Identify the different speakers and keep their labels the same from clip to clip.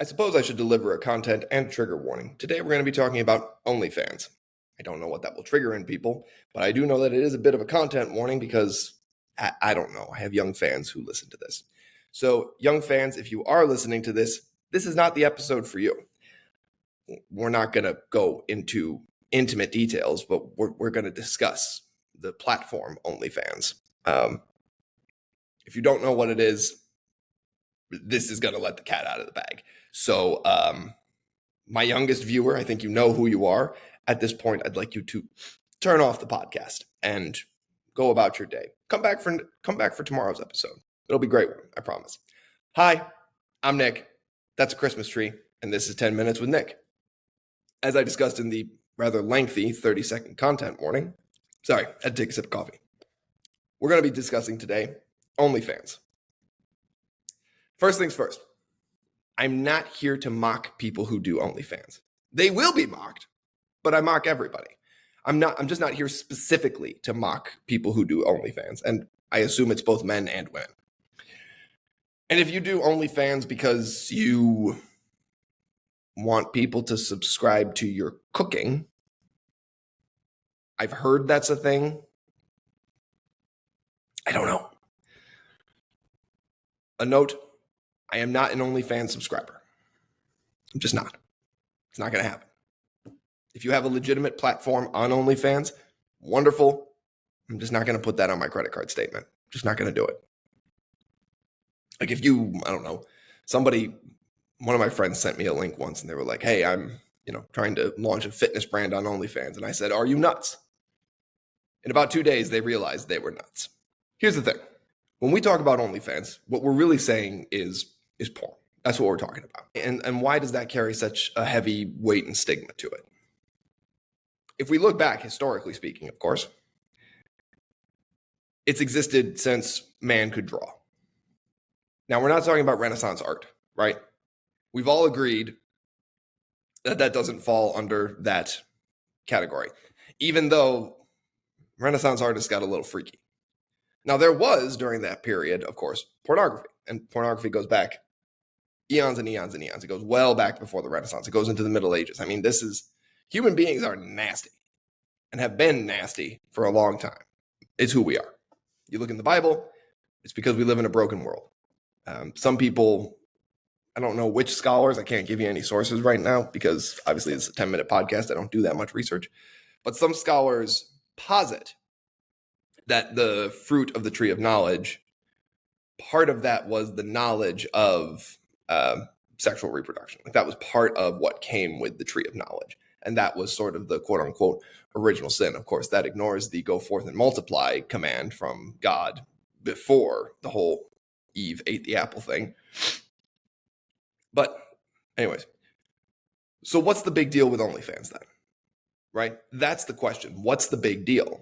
Speaker 1: I suppose I should deliver a content and trigger warning. Today we're going to be talking about OnlyFans. I don't know what that will trigger in people, but I do know that it is a bit of a content warning because I don't know. I have young fans who listen to this. So, young fans, if you are listening to this, this is not the episode for you. We're not going to go into intimate details, but we're going to discuss the platform OnlyFans. If you don't know what it is, this is going to let the cat out of the bag. So, my youngest viewer, I think you know who you are. At this point, I'd like you to turn off the podcast and go about your day. Come back for tomorrow's episode. It'll be a great one, I promise. Hi, I'm Nick. That's a Christmas tree, and this is 10 Minutes with Nick. As I discussed in the rather lengthy 30-second content warning, sorry, I had to take a sip of coffee. We're going to be discussing today OnlyFans. First things first, I'm not here to mock people who do OnlyFans. They will be mocked, but I mock everybody. I'm just not here specifically to mock people who do OnlyFans, and I assume it's both men and women. And if you do OnlyFans because you want people to subscribe to your cooking, I've heard that's a thing. I don't know. A note, I am not an OnlyFans subscriber. I'm just not. It's not going to happen. If you have a legitimate platform on OnlyFans, wonderful. I'm just not going to put that on my credit card statement. Just not going to do it. Like if you, I don't know, one of my friends sent me a link once and they were like, hey, I'm, trying to launch a fitness brand on OnlyFans. And I said, are you nuts? In about 2 days, they realized they were nuts. Here's the thing. When we talk about OnlyFans, what we're really saying is porn. That's what we're talking about. And why does that carry such a heavy weight and stigma to it? If we look back, historically speaking, of course, it's existed since man could draw. Now, we're not talking about Renaissance art, right? We've all agreed that that doesn't fall under that category, even though Renaissance artists got a little freaky. Now, there was, during that period, of course, pornography. And pornography goes back eons and eons and eons. It goes well back before the Renaissance. It goes into the Middle Ages. I mean, human beings are nasty and have been nasty for a long time. It's who we are. You look in the Bible, it's because we live in a broken world. Some people, I don't know which scholars, I can't give you any sources right now because obviously it's a 10-minute podcast. I don't do that much research. But some scholars posit that the fruit of the tree of knowledge, part of that was the knowledge of sexual reproduction. Like that was part of what came with the tree of knowledge. And that was sort of the quote unquote original sin. Of course, that ignores the go forth and multiply command from God before the whole Eve ate the apple thing. But anyways, so what's the big deal with OnlyFans then? Right? That's the question. What's the big deal?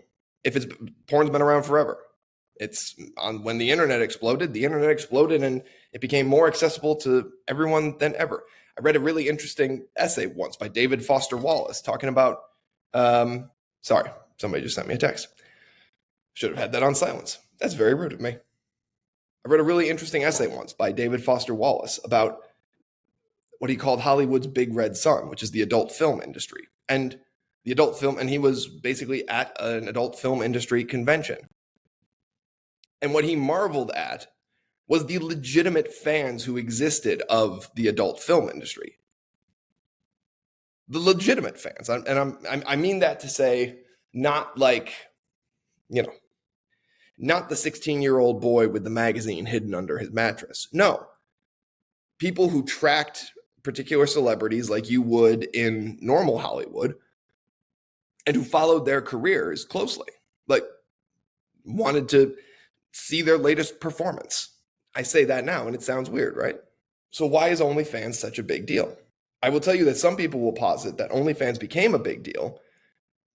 Speaker 1: Porn's been around forever. It's when the internet exploded and it became more accessible to everyone than ever. I read a really interesting essay once by David Foster Wallace talking about, sorry, somebody just sent me a text. Should have had that on silence. That's very rude of me. I read a really interesting essay once by David Foster Wallace about what he called Hollywood's Big Red Sun, which is the adult film industry. And he was basically at an adult film industry convention. And what he marveled at was the legitimate fans who existed of the adult film industry. The legitimate fans. I mean that to say not like, not the 16-year-old boy with the magazine hidden under his mattress. No. People who tracked particular celebrities like you would in normal Hollywood and who followed their careers closely. Like, wanted to see their latest performance. I say that now and it sounds weird, right? So why is OnlyFans such a big deal? I will tell you that some people will posit that OnlyFans became a big deal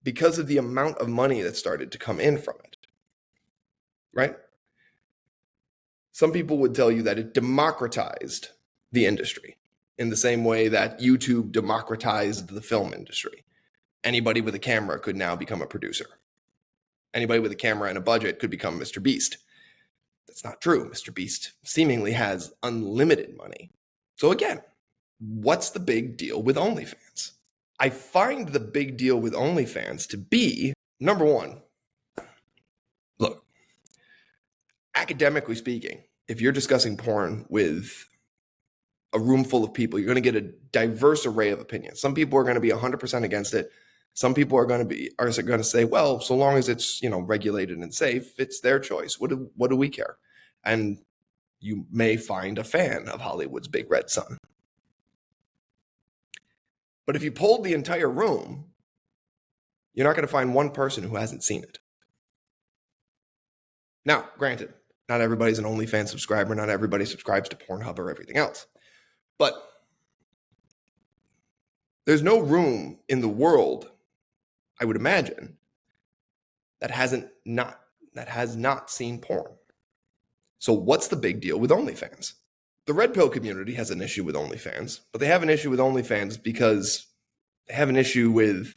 Speaker 1: because of the amount of money that started to come in from it, right? Some people would tell you that it democratized the industry in the same way that YouTube democratized the film industry. Anybody with a camera could now become a producer. Anybody with a camera and a budget could become Mr. Beast. That's not true. Mr. Beast seemingly has unlimited money. So again, what's the big deal with OnlyFans? I find the big deal with OnlyFans to be, number one, look, academically speaking, if you're discussing porn with a room full of people, you're going to get a diverse array of opinions. Some people are going to be 100% against it. Some people are going to say, well, so long as it's, regulated and safe, it's their choice. What do we care? And you may find a fan of Hollywood's Big Red Sun. But if you polled the entire room, you're not going to find one person who hasn't seen it. Now, granted, not everybody's an OnlyFans subscriber. Not everybody subscribes to Pornhub or everything else. But there's no room in the world, I would imagine, that has not seen porn. So what's the big deal with OnlyFans? The red pill community has an issue with OnlyFans, but they have an issue with OnlyFans because they have an issue with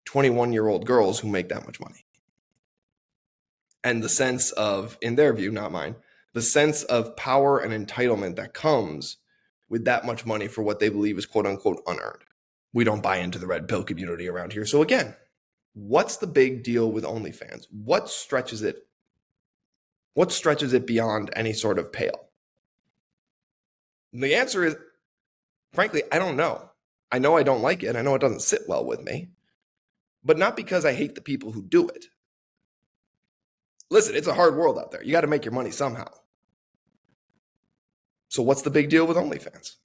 Speaker 1: 21-year-old girls who make that much money. And the sense of, in their view, not mine, the sense of power and entitlement that comes with that much money for what they believe is quote unquote unearned. We don't buy into the red pill community around here. So again, what's the big deal with OnlyFans? What stretches it beyond any sort of pale? And the answer is, frankly, I don't know. I know I don't like it. I know it doesn't sit well with me, but not because I hate the people who do it. Listen, it's a hard world out there. You got to make your money somehow. So what's the big deal with OnlyFans?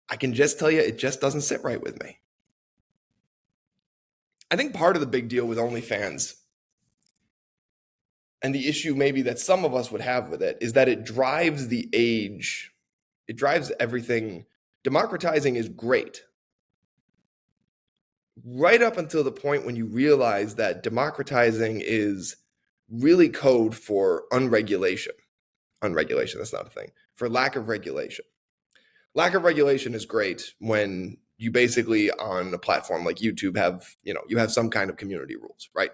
Speaker 1: I can just tell you, it just doesn't sit right with me. I think part of the big deal with OnlyFans, and the issue maybe that some of us would have with it, is that it drives the age. It drives everything. Democratizing is great. Right up until the point when you realize that democratizing is really code for unregulation. Unregulation, that's not a thing. For lack of regulation. Lack of regulation is great when you basically, on a platform like YouTube, you have some kind of community rules, right?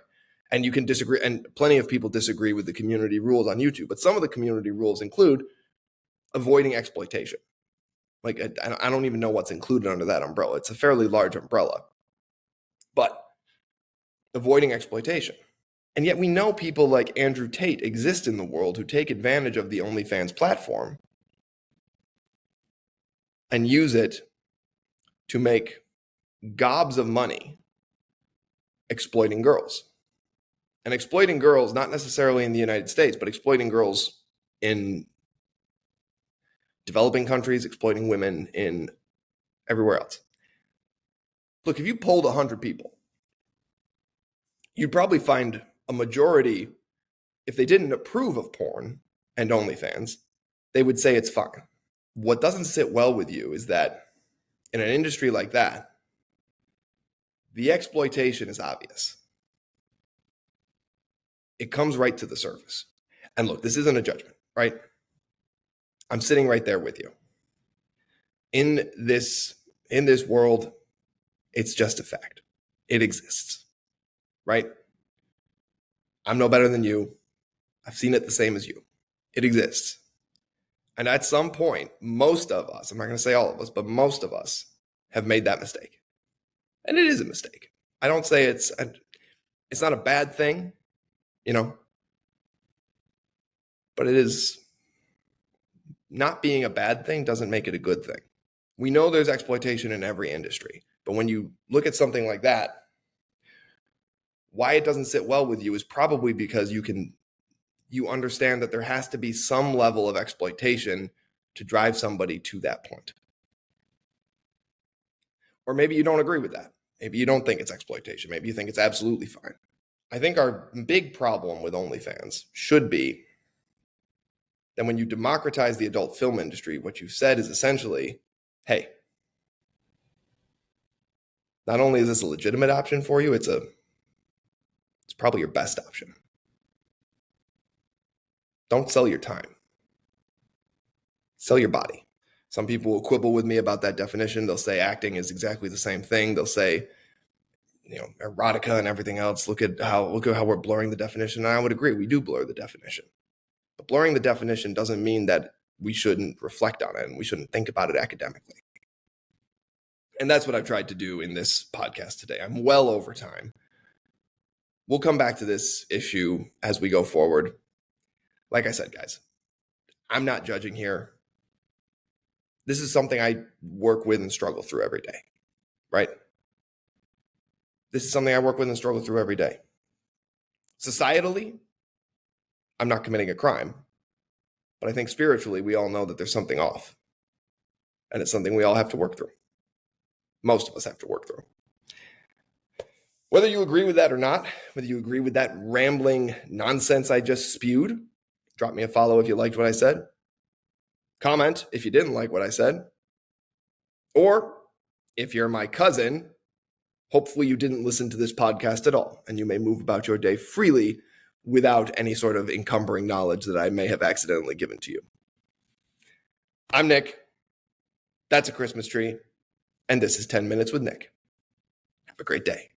Speaker 1: And you can disagree, and plenty of people disagree with the community rules on YouTube, but some of the community rules include avoiding exploitation. Like, I don't even know what's included under that umbrella. It's a fairly large umbrella. But avoiding exploitation. And yet we know people like Andrew Tate exist in the world who take advantage of the OnlyFans platform and use it to make gobs of money exploiting girls. And exploiting girls, not necessarily in the United States, but exploiting girls in developing countries, exploiting women in everywhere else. Look, if you polled 100 people, you'd probably find a majority, if they didn't approve of porn and OnlyFans, they would say it's fine. What doesn't sit well with you is that in an industry like that, the exploitation is obvious. It comes right to the surface. And look, this isn't a judgment, right? I'm sitting right there with you. In this world, it's just a fact. It exists, right? I'm no better than you. I've seen it the same as you. It exists. And at some point, most of us, I'm not going to say all of us, but most of us have made that mistake. And it is a mistake. I don't say it's not a bad thing, but it is, not being a bad thing doesn't make it a good thing. We know there's exploitation in every industry, but when you look at something like that, why it doesn't sit well with you is probably because you understand that there has to be some level of exploitation to drive somebody to that point. Or maybe you don't agree with that. Maybe you don't think it's exploitation. Maybe you think it's absolutely fine. I think our big problem with OnlyFans should be that when you democratize the adult film industry, what you've said is essentially, hey, not only is this a legitimate option for you, it's probably your best option. Don't sell your time. Sell your body. Some people will quibble with me about that definition. They'll say acting is exactly the same thing. They'll say, erotica and everything else. Look at how we're blurring the definition. And I would agree, we do blur the definition. But blurring the definition doesn't mean that we shouldn't reflect on it and we shouldn't think about it academically. And that's what I've tried to do in this podcast today. I'm well over time. We'll come back to this issue as we go forward. Like I said, guys, I'm not judging here. This is something I work with and struggle through every day, right? This is something I work with and struggle through every day. Societally, I'm not committing a crime, but I think spiritually, we all know that there's something off. And it's something we all have to work through. Most of us have to work through. Whether you agree with that or not, whether you agree with that rambling nonsense I just spewed, drop me a follow if you liked what I said. Comment if you didn't like what I said. Or if you're my cousin, hopefully you didn't listen to this podcast at all, and you may move about your day freely without any sort of encumbering knowledge that I may have accidentally given to you. I'm Nick. That's a Christmas tree. And this is 10 Minutes with Nick. Have a great day.